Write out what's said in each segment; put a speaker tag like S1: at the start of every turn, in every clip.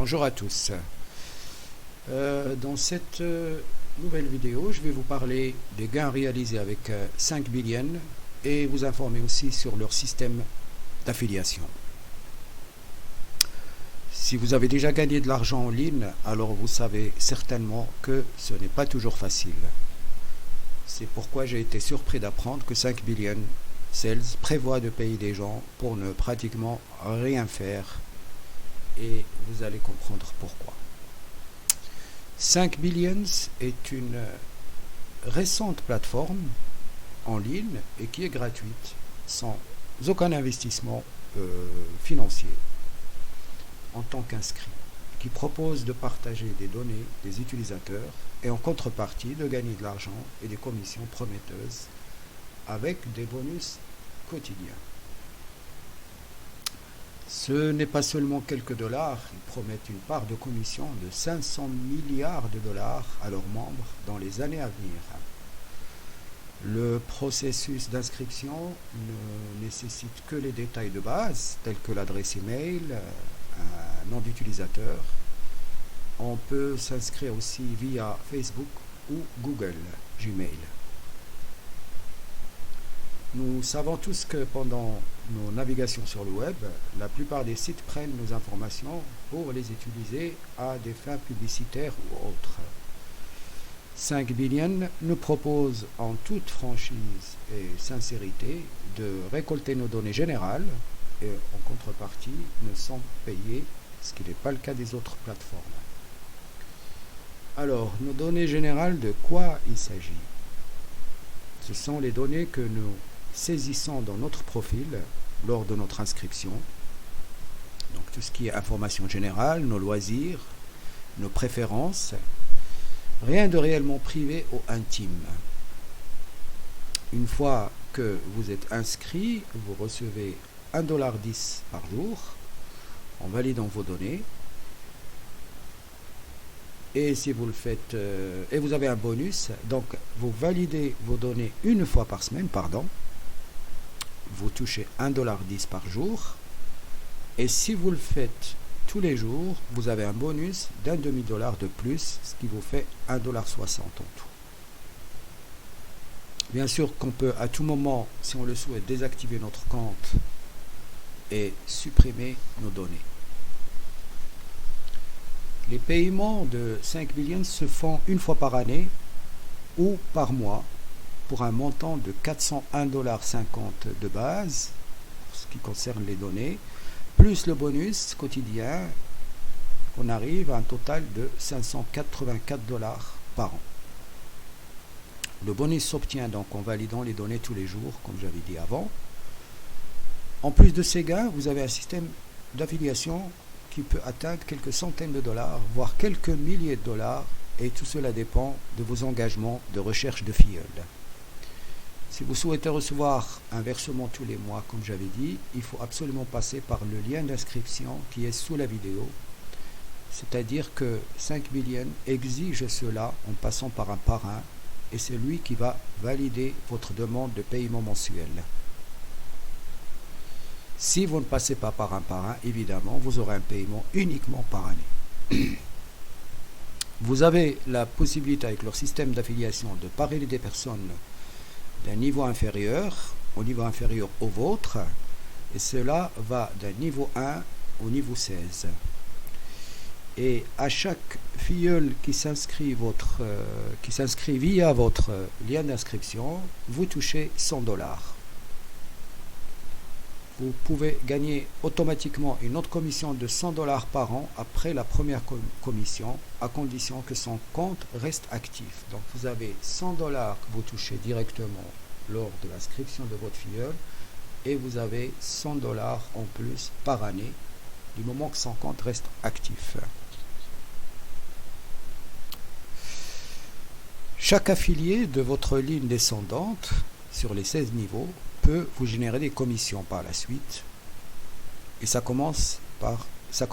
S1: Bonjour à tous. Dans cette nouvelle vidéo, je vais vous parler des gains réalisés avec 5 Billion et vous informer aussi sur leur système d'affiliation. Si vous avez déjà gagné de l'argent en ligne, alors vous savez certainement que ce n'est pas toujours facile. C'est pourquoi j'ai été surpris d'apprendre que 5 Billion Sales prévoit de payer des gens pour ne pratiquement rien faire. Et vous allez comprendre pourquoi. 5 Billions est une récente plateforme en ligne et qui est gratuite, sans aucun investissement financier en tant qu'inscrit, qui propose de partager des données des utilisateurs et en contrepartie de gagner de l'argent et des commissions prometteuses avec des bonus quotidiens. Ce n'est pas seulement quelques dollars, ils promettent une part de commission de 500 milliards de dollars à leurs membres dans les années à venir. Le processus d'inscription ne nécessite que les détails de base, tels que l'adresse email, un nom d'utilisateur. On peut s'inscrire aussi via Facebook ou Google Gmail. Nous savons tous que pendant nos navigations sur le web, la plupart des sites prennent nos informations pour les utiliser à des fins publicitaires ou autres. 5 Billion nous propose en toute franchise et sincérité de récolter nos données générales et en contrepartie nous sommes payés, ce qui n'est pas le cas des autres plateformes. Alors, nos données générales, de quoi il s'agit? Ce sont les données que nous saisissons dans notre profil lors de notre inscription. Donc tout ce qui est information générale, nos loisirs, nos préférences, rien de réellement privé ou intime. Une fois que vous êtes inscrit, vous recevez $1.10 par jour en validant vos données. Et si vous le faites, et vous avez un bonus, donc vous validez vos données une fois par semaine, vous touchez $1.10 par jour. Et si vous le faites tous les jours, vous avez un bonus d'un demi-dollar de plus, ce qui vous fait $1.60 en tout. Bien sûr qu'on peut à tout moment, si on le souhaite, désactiver notre compte et supprimer nos données. Les paiements de 5 Billion se font une fois par année ou par mois pour un montant de $401,50 de base, pour ce qui concerne les données, plus le bonus quotidien, on arrive à un total de $584 par an. Le bonus s'obtient donc en validant les données tous les jours, comme j'avais dit avant. En plus de ces gains, vous avez un système d'affiliation qui peut atteindre quelques centaines de dollars, voire quelques milliers de dollars, et tout cela dépend de vos engagements de recherche de filleuls. Si vous souhaitez recevoir un versement tous les mois, comme j'avais dit, il faut absolument passer par le lien d'inscription qui est sous la vidéo. C'est-à-dire que 5 Billion exige cela en passant par un parrain, et c'est lui qui va valider votre demande de paiement mensuel. Si vous ne passez pas par un parrain, évidemment, vous aurez un paiement uniquement par année. Vous avez la possibilité avec leur système d'affiliation de parrainer des personnes d'un niveau inférieur au niveau inférieur au vôtre, et cela va d'un niveau 1 au niveau 16. Et à chaque filleul qui s'inscrit via votre lien d'inscription, vous touchez $100. Vous pouvez gagner automatiquement une autre commission de $100 par an après la première commission, à condition que son compte reste actif. Donc vous avez $100 que vous touchez directement lors de l'inscription de votre filleul, et vous avez $100 en plus par année, du moment que son compte reste actif. Chaque affilié de votre ligne descendante sur les 16 niveaux peut vous générer des commissions par la suite, et ça commence par $5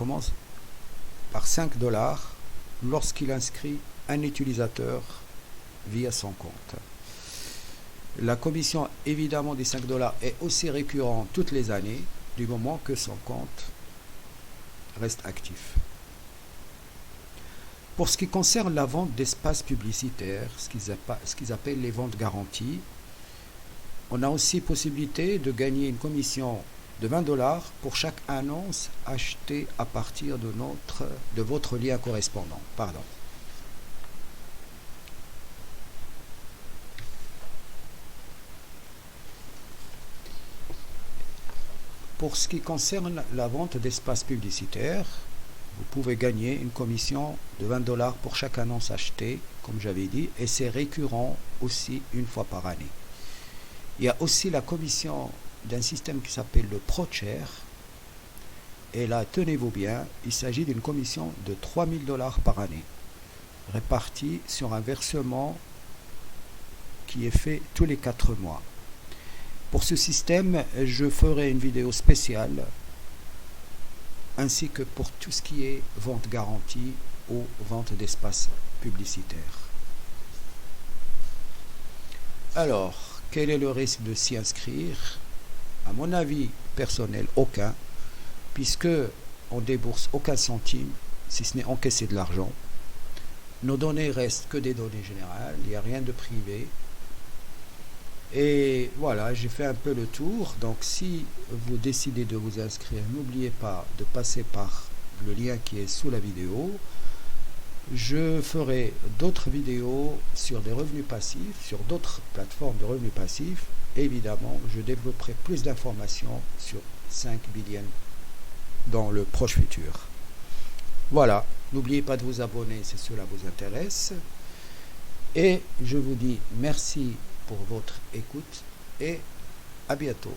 S1: lorsqu'il inscrit un utilisateur via son compte. La commission évidemment des $5 est aussi récurrente toutes les années du moment que son compte reste actif. Pour ce qui concerne la vente d'espaces publicitaires, ce qu'ils appellent les ventes garanties, on a aussi possibilité de gagner une commission de 20 $ pour chaque annonce achetée à partir de votre lien correspondant. Pardon. Pour ce qui concerne la vente d'espaces publicitaires, vous pouvez gagner une commission de 20 $ pour chaque annonce achetée, comme j'avais dit, et c'est récurrent aussi une fois par année. Il y a aussi la commission d'un système qui s'appelle le ProShare. Et là, tenez-vous bien, il s'agit d'une commission de 3000 $ par année, répartie sur un versement qui est fait tous les 4 mois. Pour ce système, je ferai une vidéo spéciale, ainsi que pour tout ce qui est vente garantie ou vente d'espace publicitaire. Alors, quel est le risque de s'y inscrire? À mon avis personnel, aucun, puisque on débourse aucun centime, si ce n'est encaisser de l'argent. Nos données restent que des données générales, il n'y a rien de privé. Et voilà, j'ai fait un peu le tour. Donc si vous décidez de vous inscrire, n'oubliez pas de passer par le lien qui est sous la vidéo. Je ferai d'autres vidéos sur des revenus passifs, sur d'autres plateformes de revenus passifs. Évidemment, je développerai plus d'informations sur 5 billion dans le proche futur. Voilà, n'oubliez pas de vous abonner si cela vous intéresse. Et je vous dis merci pour votre écoute et à bientôt.